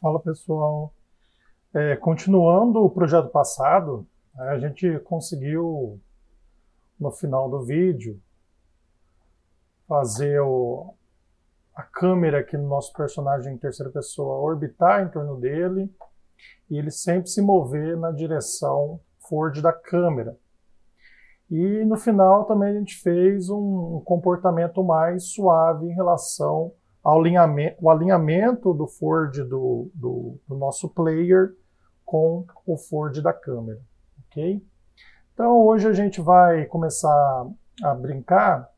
Fala pessoal, continuando o projeto passado, a gente conseguiu no final do vídeo fazer a câmera aqui no nosso personagem em terceira pessoa orbitar em torno dele e ele sempre se mover na direção forward da câmera. E no final também a gente fez um comportamento mais suave em relação ao alinhamento do forward do nosso player com o forward da câmera, ok? Então hoje a gente vai começar a brincar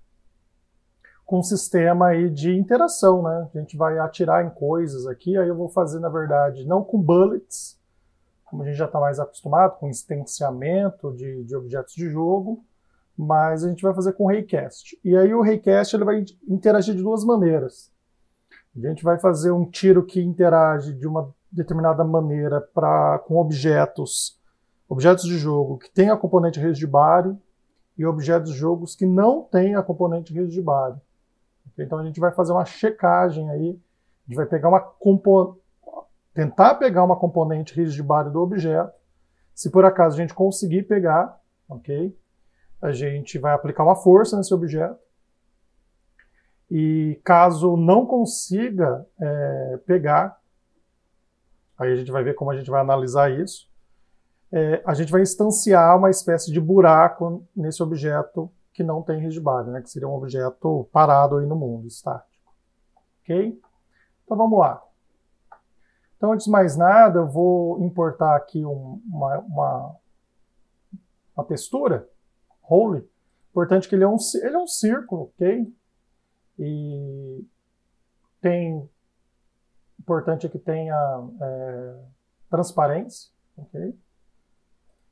com um sistema aí de interação, né? A gente vai atirar em coisas aqui, aí eu vou fazer, na verdade, não com bullets, como a gente já está mais acostumado, com instanciamento de objetos de jogo, mas a gente vai fazer com raycast. E aí o raycast ele vai interagir de duas maneiras. A gente vai fazer um tiro que interage de uma determinada maneira com objetos de jogo que tem a componente rede de Bari e objetos de jogos que não têm a componente rede de Bari. Então a gente vai fazer uma checagem aí, a gente vai pegar tentar pegar uma componente rede de Bari do objeto. Se por acaso a gente conseguir pegar, ok? A gente vai aplicar uma força nesse objeto. E caso não consiga pegar, aí a gente vai ver como a gente vai analisar isso, a gente vai instanciar uma espécie de buraco nesse objeto que não tem rede de Bari, né, que seria um objeto parado aí no mundo, estático. Ok? Então vamos lá. Então, antes de mais nada, eu vou importar aqui uma textura, Holy. Importante que ele é um círculo, ok? E importante é que tenha transparência, ok?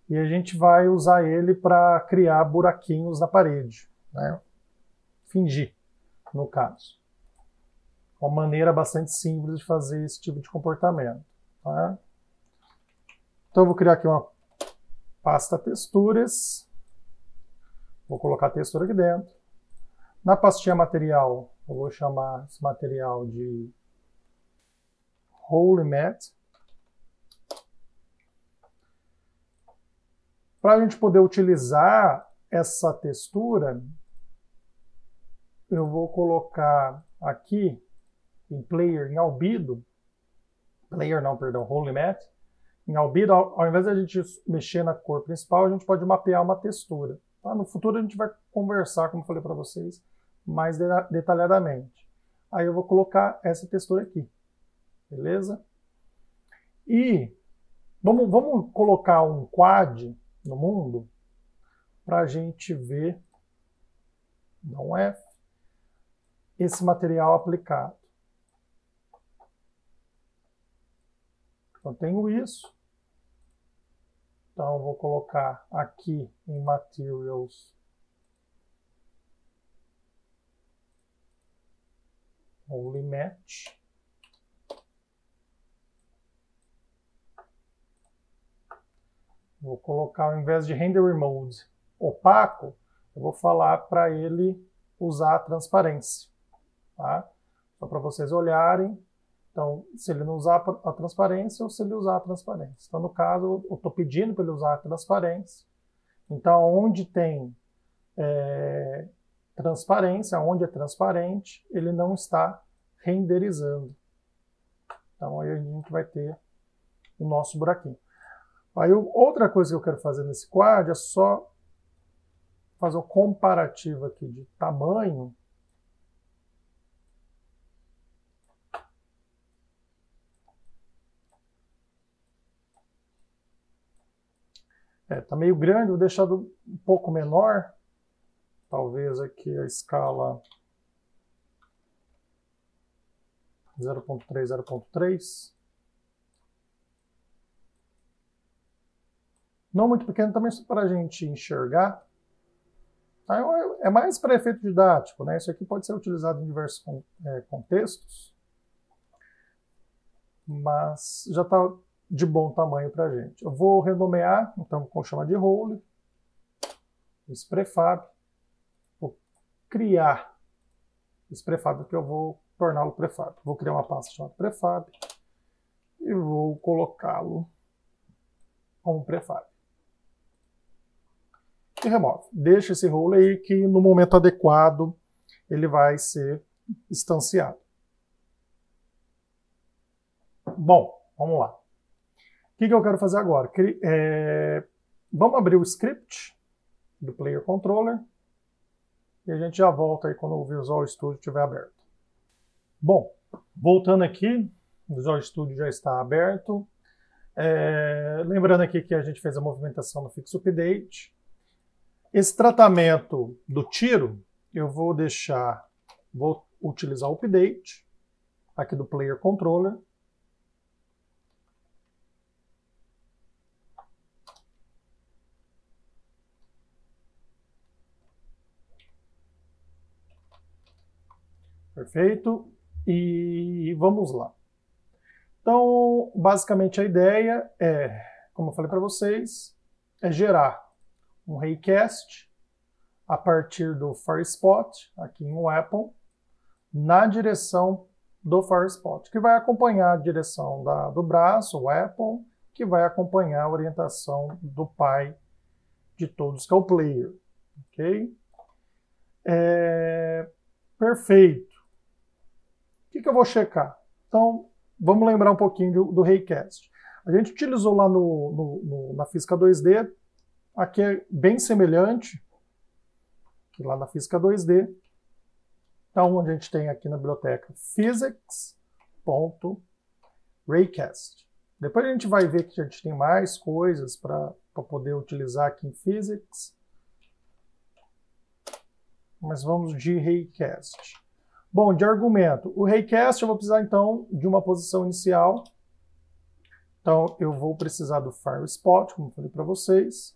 E a gente vai usar ele para criar buraquinhos na parede, né? Fingir, no caso. Uma maneira bastante simples de fazer esse tipo de comportamento. Tá? Então eu vou criar aqui uma pasta texturas. Vou colocar a textura aqui dentro. Na pastinha material, eu vou chamar esse material de Holy Matte. Para a gente poder utilizar essa textura, eu vou colocar aqui em Player, em Albedo, Holy Matte. Em Albedo, ao invés de a gente mexer na cor principal, a gente pode mapear uma textura. Tá? No futuro a gente vai conversar, como eu falei para vocês, mais detalhadamente. Aí eu vou colocar essa textura aqui, beleza? E vamos colocar um quad no mundo para a gente ver, dá um F, esse material aplicado. Então tenho isso. Então eu vou colocar aqui em Materials Holy Matte. Vou colocar, ao invés de Render Mode opaco, eu vou falar para ele usar a transparência. Tá? Só para vocês olharem. Então, se ele não usar a transparência ou se ele usar a transparência. Então, no caso, eu estou pedindo para ele usar a transparência. Então, onde tem transparência, onde é transparente, ele não está renderizando. Então, aí a gente vai ter o nosso buraquinho. Aí, outra coisa que eu quero fazer nesse quad é só fazer um comparativo aqui de tamanho. Tá meio grande, vou deixar um pouco menor. Talvez aqui a escala 0.3, 0.3. Não muito pequeno também, só para a gente enxergar. É mais para efeito didático, né? Isso aqui pode ser utilizado em diversos contextos, mas já está de bom tamanho para a gente. Eu vou renomear, então vou chamar de Holy, esse prefab. Vou criar esse prefab que eu vou torná-lo prefab. Vou criar uma pasta chamada prefab vou colocá-lo como prefab. E remove. Deixa esse role aí que no momento adequado ele vai ser instanciado. Bom, vamos lá. O que eu quero fazer agora? Vamos abrir o script do Player Controller e a gente já volta aí quando o Visual Studio estiver aberto. Bom, voltando aqui, o Visual Studio já está aberto. Lembrando aqui que a gente fez a movimentação no Fix Update. Esse tratamento do tiro, eu vou utilizar o Update, aqui do Player Controller. Perfeito? E vamos lá. Então, basicamente a ideia como eu falei para vocês, é gerar um raycast a partir do FireSpot, aqui em Weapon, na direção do FireSpot, que vai acompanhar a direção do braço, o Weapon, que vai acompanhar a orientação do pai de todos, que é o player. Ok? Perfeito. O que eu vou checar? Então, vamos lembrar um pouquinho do raycast. A gente utilizou lá na Física 2D, aqui é bem semelhante, que lá na Física 2D. Então, a gente tem aqui na biblioteca physics.raycast. Depois a gente vai ver que a gente tem mais coisas para poder utilizar aqui em Physics. Mas vamos de raycast. Bom, de argumento. O raycast eu vou precisar, então, de uma posição inicial. Então, eu vou precisar do FireSpot, como eu falei para vocês.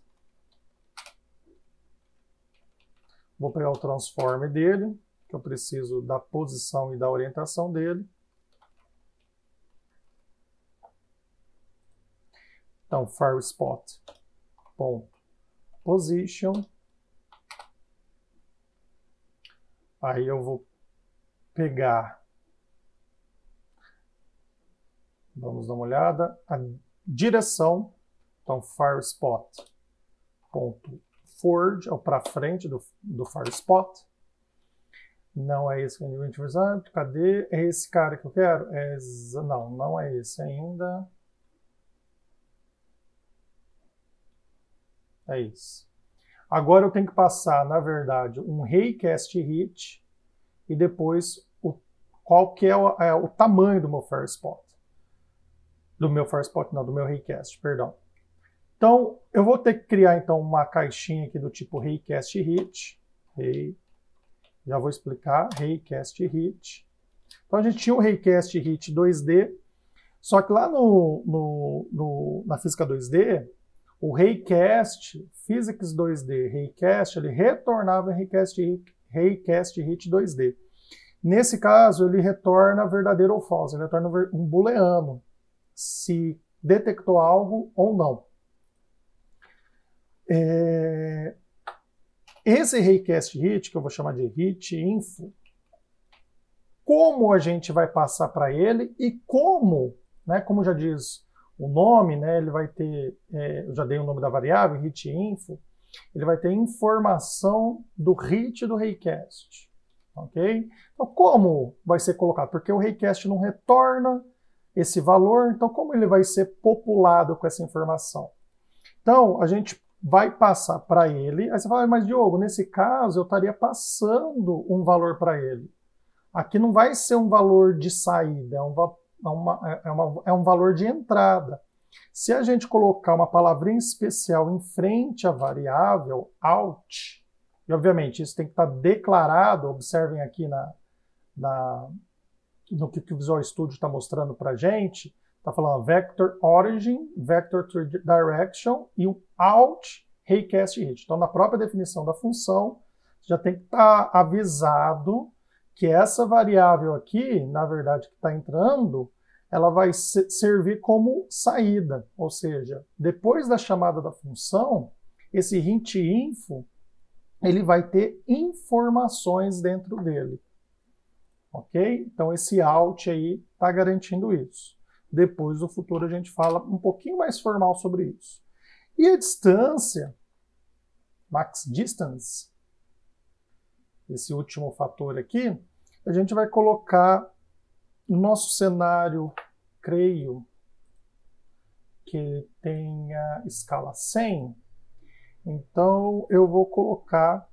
Vou pegar o transform dele, que eu preciso da posição e da orientação dele. Então, FireSpot.position. Aí eu vou pegar, vamos dar uma olhada, a direção, então FireSpot.forward, ou para frente do FireSpot. Não é esse que a gente vai usar, cadê? É esse cara que eu quero? Não, não é esse ainda. É isso. Agora eu tenho que passar, na verdade, um raycast hit e depois qual que é o tamanho do meu FireSpot. Do meu raycast, perdão. Então, eu vou ter que criar então uma caixinha aqui do tipo raycast hit. Já vou explicar, raycast hit. Então a gente tinha o raycast hit 2D, só que lá na Física 2D, o raycast, Physics 2D, raycast, ele retornava em raycast hit 2D. Nesse caso, ele retorna verdadeiro ou falso, ele retorna um booleano, se detectou algo ou não. Esse raycast hit, que eu vou chamar de hit info, como a gente vai passar para ele e como, né, como já diz o nome, né, ele vai ter, eu já dei o nome da variável, hit info, ele vai ter informação do hit do raycast. Ok? Então, como vai ser colocado? Porque o raycast não retorna esse valor, então como ele vai ser populado com essa informação? Então, a gente vai passar para ele, aí você fala, mas Diogo, nesse caso eu estaria passando um valor para ele. Aqui não vai ser um valor de saída, é um valor de entrada. Se a gente colocar uma palavrinha especial em frente à variável out, e obviamente isso tem que estar declarado, observem aqui no que o Visual Studio está mostrando para a gente, está falando vector origin, vector direction e o out raycast hit. Então, na própria definição da função, já tem que estar avisado que essa variável aqui, na verdade, que está entrando, ela vai servir como saída. Ou seja, depois da chamada da função, esse hint info, ele vai ter informações dentro dele. Ok? Então, esse out aí está garantindo isso. Depois, no futuro, a gente fala um pouquinho mais formal sobre isso. E a distância, max distance, esse último fator aqui, a gente vai colocar no nosso cenário, creio, que tenha escala 100. Então, eu vou colocar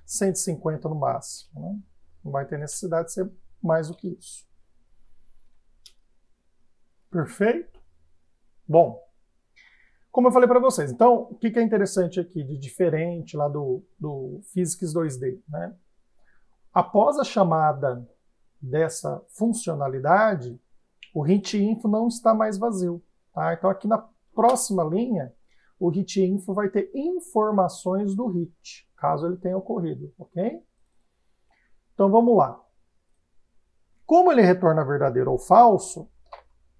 150 no máximo, né? Não vai ter necessidade de ser mais do que isso. Perfeito? Bom, como eu falei para vocês, então, o que é interessante aqui de diferente lá do Physics 2D, né? Após a chamada dessa funcionalidade, o HitInfo não está mais vazio, tá? Então, aqui na próxima linha, o HitInfo vai ter informações do hit, caso ele tenha ocorrido, ok? Então, vamos lá. Como ele retorna verdadeiro ou falso,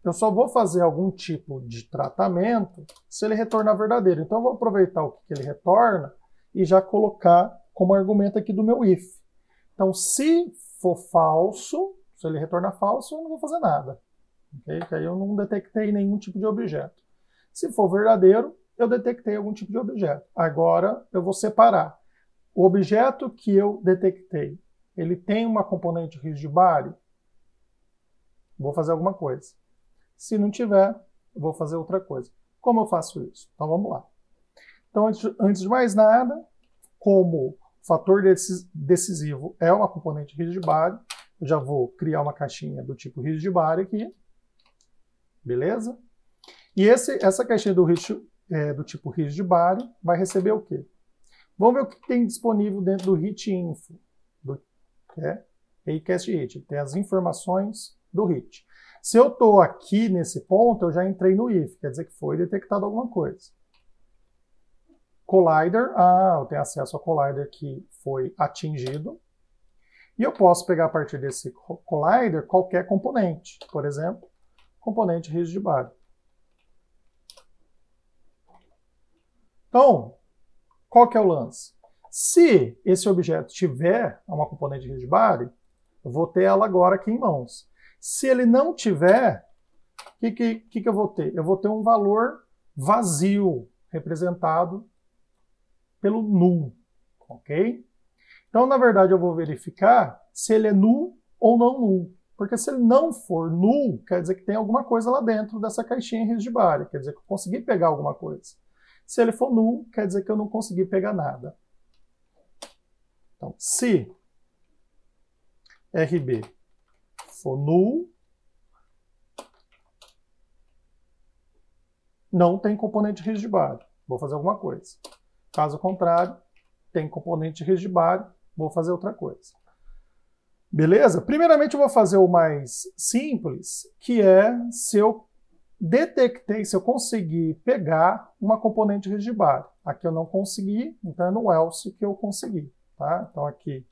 eu só vou fazer algum tipo de tratamento se ele retornar verdadeiro. Então, eu vou aproveitar o que ele retorna e já colocar como argumento aqui do meu if. Então, se for falso, se ele retornar falso, eu não vou fazer nada. Okay? Porque aí eu não detectei nenhum tipo de objeto. Se for verdadeiro, eu detectei algum tipo de objeto. Agora, eu vou separar. O objeto que eu detectei, ele tem uma componente rigid-body? Vou fazer alguma coisa. Se não tiver, eu vou fazer outra coisa. Como eu faço isso? Então, vamos lá. Então, antes de mais nada, como o fator decisivo é uma componente rigid-body, eu já vou criar uma caixinha do tipo rigid-body aqui. Beleza? E essa caixinha do tipo rigid-body vai receber o quê? Vamos ver o que tem disponível dentro do HitInfo, que é HitCast. Tem as informações do hit. Se eu estou aqui nesse ponto, eu já entrei no if, quer dizer que foi detectado alguma coisa. Collider, eu tenho acesso ao collider que foi atingido. E eu posso pegar a partir desse collider qualquer componente. Por exemplo, componente rigid-body. Então, qual que é o lance? Se esse objeto tiver uma componente rigid-body, eu vou ter ela agora aqui em mãos. Se ele não tiver, o que eu vou ter? Eu vou ter um valor vazio, representado pelo null, ok? Então, na verdade, eu vou verificar se ele é null ou não null. Porque se ele não for null, quer dizer que tem alguma coisa lá dentro dessa caixinha rigid-body, quer dizer que eu consegui pegar alguma coisa. Se ele for null, quer dizer que eu não consegui pegar nada. Então, se RB for null, não tem componente rigid-body. Vou fazer alguma coisa. Caso contrário, tem componente rigid-body, vou fazer outra coisa. Beleza? Primeiramente, eu vou fazer o mais simples, que é se eu detectei, se eu conseguir pegar uma componente rigid-body. Aqui eu não consegui, então é no else que eu consegui. Tá? Então, aqui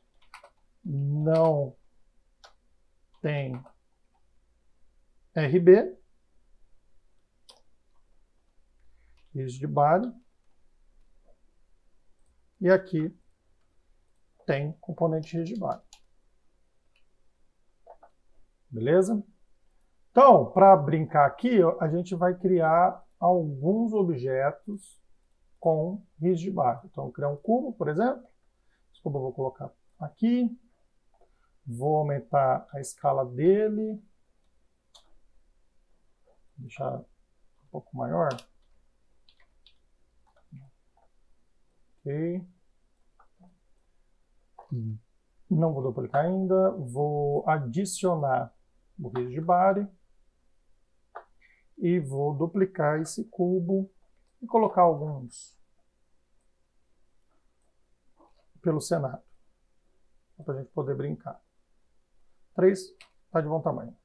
não tem RB, rigid-body, e aqui tem componente rigid-body. Beleza? Então, para brincar aqui, a gente vai criar alguns objetos com rigid-body. Então, vou criar um cubo, por exemplo. Esse cubo eu vou colocar aqui. Vou aumentar a escala dele. Deixar um pouco maior. Ok. Não vou duplicar ainda. Vou adicionar o rigid-body. E vou duplicar esse cubo e colocar alguns pelo cenário, para a gente poder brincar. 3 está de bom tamanho.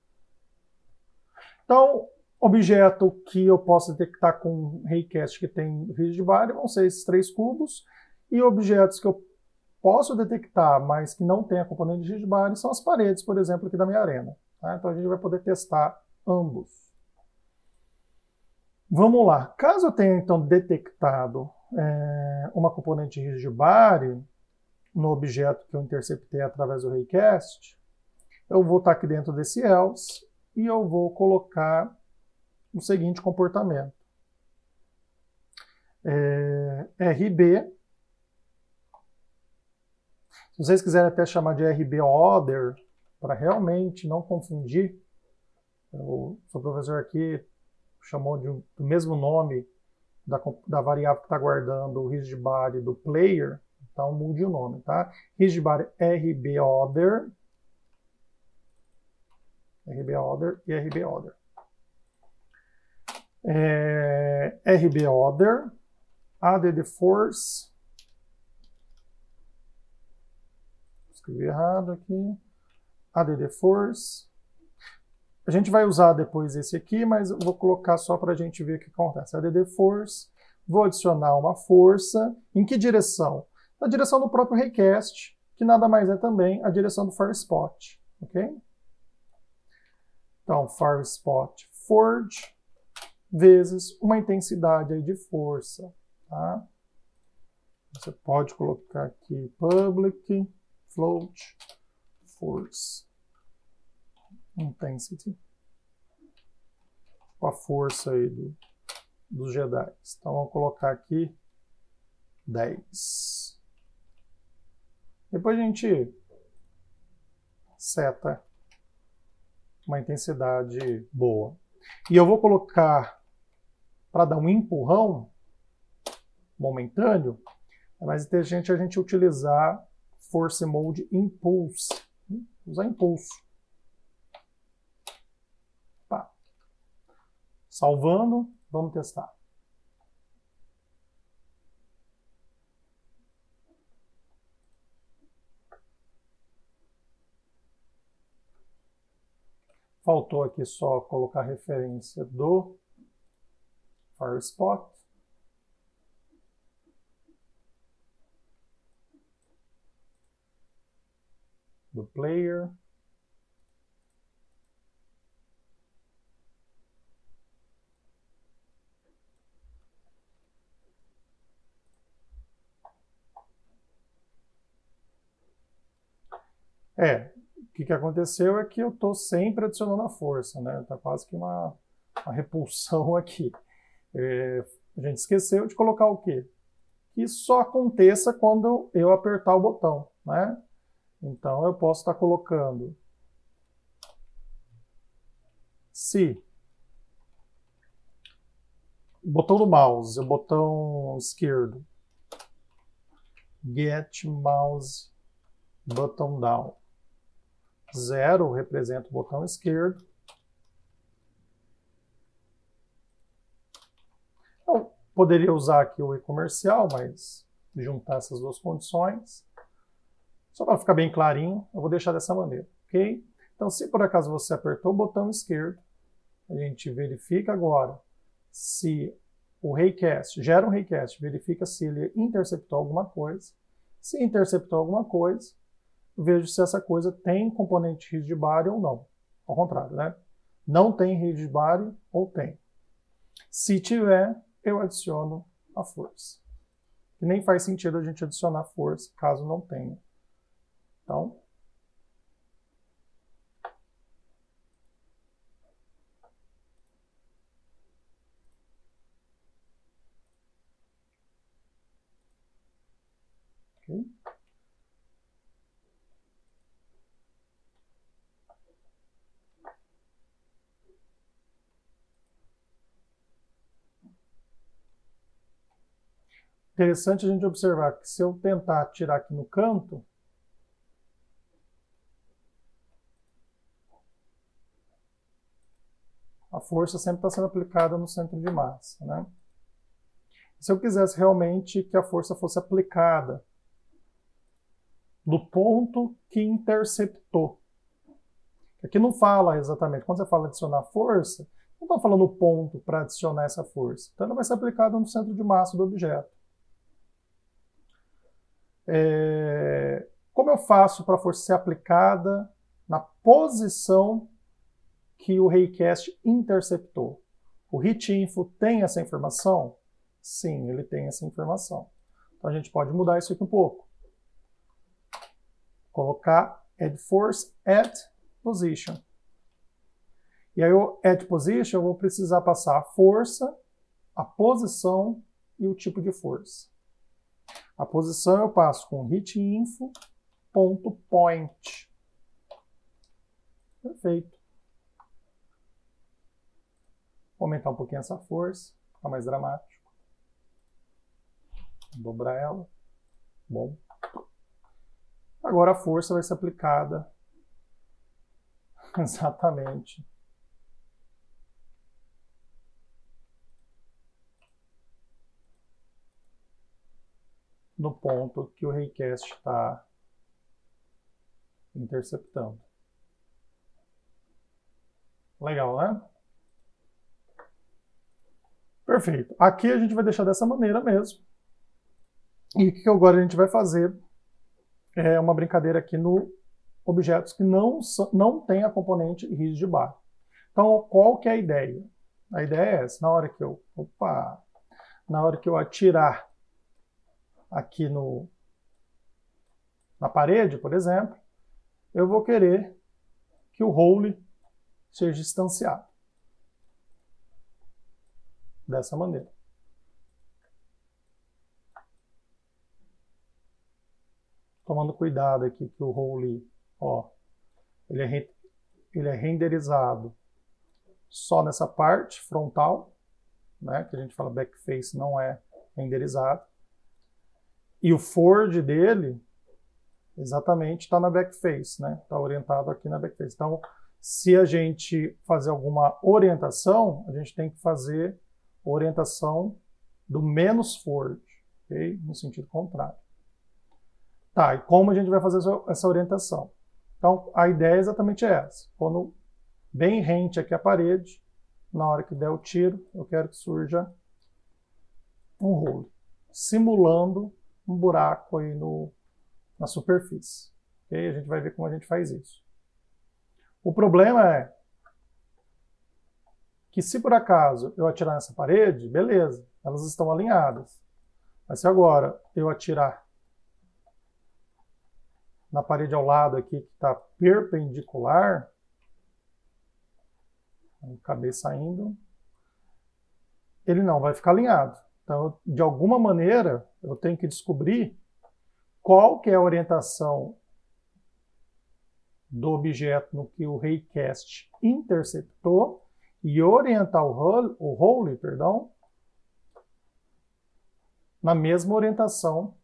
Então, objeto que eu posso detectar com Raycast que tem rigid-body vão ser esses 3 cubos, e objetos que eu posso detectar, mas que não tem a componente de rigid-body, são as paredes, por exemplo, aqui da minha arena. Tá? Então, a gente vai poder testar ambos. Vamos lá. Caso eu tenha, então, detectado uma componente rigid-body no objeto que eu interceptei através do Raycast, eu vou estar aqui dentro desse else e eu vou colocar o seguinte comportamento. RB, se vocês quiserem até chamar de RB Other, para realmente não confundir, o seu professor aqui chamou do mesmo nome da variável que está guardando o rigidbody do player, então mude o nome, tá? Rigidbody RB Other, RB Other e RB Other. RB Other, add force, escrevi errado aqui, add force. A gente vai usar depois esse aqui, mas eu vou colocar só para a gente ver o que acontece. Add force, vou adicionar uma força. Em que direção? Na direção do próprio request, que nada mais é também a direção do FireSpot, ok? Então, FireSpot forge vezes uma intensidade aí de força, tá? Você pode colocar aqui public float force intensity, com a força aí dos Jedi. Então, vamos colocar aqui 10. Depois a gente seta uma intensidade boa. E eu vou colocar, para dar um empurrão momentâneo, é mais inteligente a gente utilizar Force Mode Impulse. Usar impulso. Tá. Salvando, vamos testar. Faltou aqui só colocar a referência do FireSpot. Do player. O que aconteceu é que eu estou sempre adicionando a força, né? Está quase que uma repulsão aqui. A gente esqueceu de colocar o quê? Que isso só aconteça quando eu apertar o botão, né? Então eu posso estar colocando se o botão do mouse, o botão esquerdo, get mouse button down. 0 representa o botão esquerdo. Eu poderia usar aqui o e-comercial, mas juntar essas duas condições. Só para ficar bem clarinho, eu vou deixar dessa maneira, ok? Então, se por acaso você apertou o botão esquerdo, a gente verifica agora se o request, gera um request, verifica se ele interceptou alguma coisa. Se interceptou alguma coisa, vejo se essa coisa tem componente rigidbody ou não. Ao contrário, né? Não tem rigidbody ou tem. Se tiver, eu adiciono a força. E nem faz sentido a gente adicionar força caso não tenha. Então, ok? Interessante a gente observar que se eu tentar tirar aqui no canto, a força sempre está sendo aplicada no centro de massa, né? Se eu quisesse realmente que a força fosse aplicada no ponto que interceptou. Aqui não fala exatamente, quando você fala adicionar força, não está falando o ponto para adicionar essa força. Então ela vai ser aplicada no centro de massa do objeto. Como eu faço para a força ser aplicada na posição que o request interceptou? O HitInfo tem essa informação? Sim, ele tem essa informação. Então a gente pode mudar isso aqui um pouco. Colocar add force at position. E aí o add position eu vou precisar passar a força, a posição e o tipo de força. A posição eu passo com hitinfo.point. Perfeito. Vou aumentar um pouquinho essa força, ficar mais dramático. Dobrar ela. Bom. Agora a força vai ser aplicada exatamente no ponto que o raycast está interceptando. Legal, né? Perfeito. Aqui a gente vai deixar dessa maneira mesmo. E o que agora a gente vai fazer é uma brincadeira aqui no objetos que não tem a componente rigid bar. Então, qual que é a ideia? A ideia é essa. Na hora que eu atirar aqui na parede, por exemplo, eu vou querer que o role seja instanciado. Dessa maneira. Tomando cuidado aqui que o role, ó, ele é renderizado só nessa parte frontal, né, que a gente fala backface não é renderizado. E o forward dele exatamente está na backface, né? Está orientado aqui na backface. Então, se a gente fazer alguma orientação, a gente tem que fazer orientação do menos forward, ok? No sentido contrário. Tá, e como a gente vai fazer essa orientação? Então, a ideia é exatamente essa. Quando bem rente aqui a parede, na hora que der o tiro, eu quero que surja um rolo, simulando um buraco aí na superfície. Okay? A gente vai ver como a gente faz isso. O problema é que se por acaso eu atirar nessa parede, beleza, elas estão alinhadas. Mas se agora eu atirar na parede ao lado aqui, que está perpendicular, acabei saindo, ele não vai ficar alinhado. Então, de alguma maneira, eu tenho que descobrir qual que é a orientação do objeto no que o raycast interceptou e orientar o role, na mesma orientação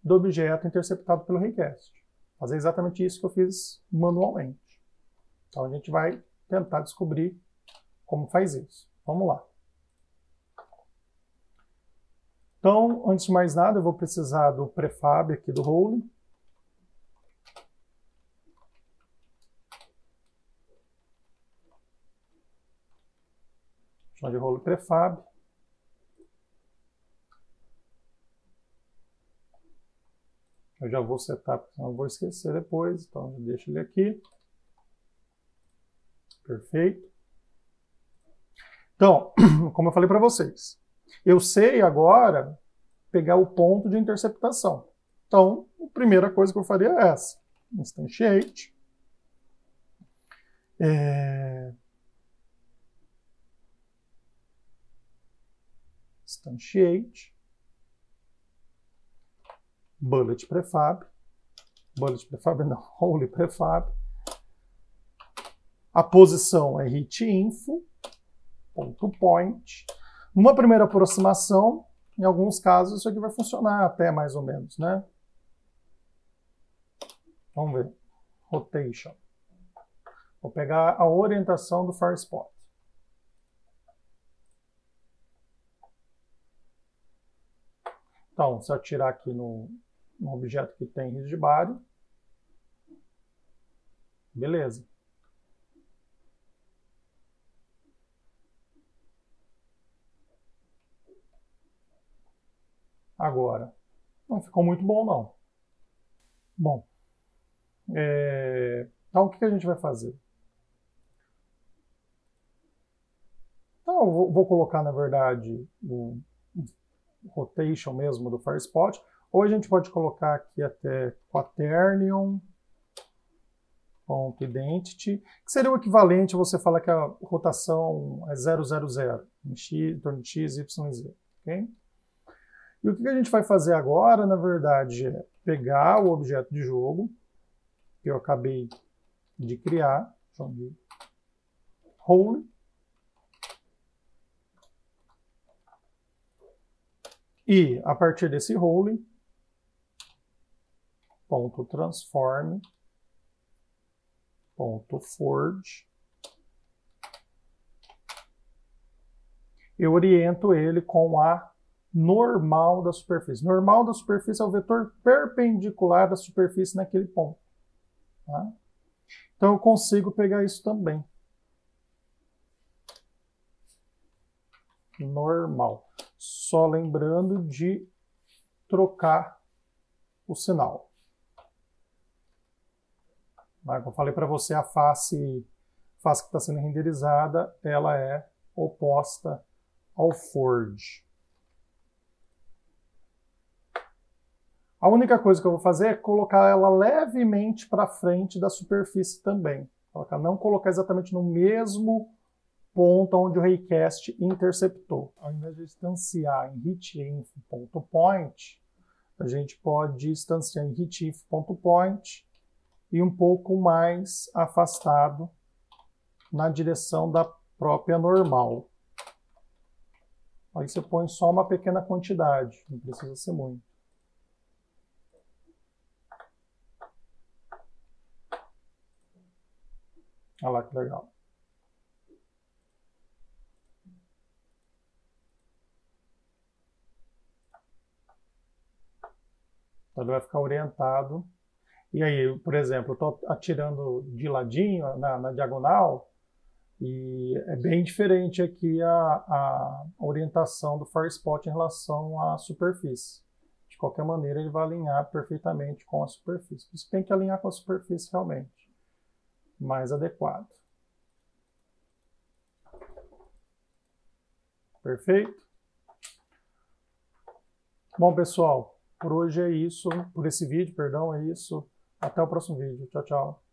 do objeto interceptado pelo raycast. Fazer exatamente isso que eu fiz manualmente. Então a gente vai tentar descobrir como faz isso. Vamos lá. Então, antes de mais nada, eu vou precisar do prefab aqui do role. Chama de role prefab. Eu já vou setar, porque senão eu vou esquecer depois. Então, eu deixo ele aqui. Perfeito. Então, como eu falei para vocês, eu sei agora pegar o ponto de interceptação. Então, a primeira coisa que eu faria é essa. Instantiate. Instantiate. Bullet prefab. Bullet prefab não, role prefab. A posição é hitinfo.point. Numa primeira aproximação, em alguns casos, isso aqui vai funcionar até mais ou menos, né? Vamos ver. Rotation. Vou pegar a orientação do far spot. Então, se eu atirar aqui no objeto que tem rigid body, beleza. Agora, não ficou muito bom, não. Bom, então o que a gente vai fazer? Então, eu vou colocar, na verdade, o rotation mesmo do far spot, ou a gente pode colocar aqui até quaternion ponto identity, que seria o equivalente a você falar que a rotação é 000, em torno de x, y, z. Okay? E o que a gente vai fazer agora, na verdade, é pegar o objeto de jogo, que eu acabei de criar, chamo de role, e a partir desse role, ponto transform, ponto forge, eu oriento ele com a normal da superfície. Normal da superfície é o vetor perpendicular da superfície naquele ponto. Tá? Então eu consigo pegar isso também. Normal. Só lembrando de trocar o sinal. Como eu falei para você, a face que está sendo renderizada, ela é oposta ao forge. A única coisa que eu vou fazer é colocar ela levemente para frente da superfície também. Não colocar exatamente no mesmo ponto onde o raycast interceptou. Ao invés de instanciar em hitinf.point, a gente pode instanciar em hitinf.point e um pouco mais afastado na direção da própria normal. Aí você põe só uma pequena quantidade, não precisa ser muito. Olha lá que legal. Então ele vai ficar orientado. E aí, por exemplo, eu estou atirando de ladinho, na diagonal, e é bem diferente aqui a orientação do FireSpot em relação à superfície. De qualquer maneira, ele vai alinhar perfeitamente com a superfície. Por isso tem que alinhar com a superfície realmente. Mais adequado. Perfeito? Bom, pessoal, por hoje é isso. Por esse vídeo, perdão, é isso. Até o próximo vídeo. Tchau, tchau.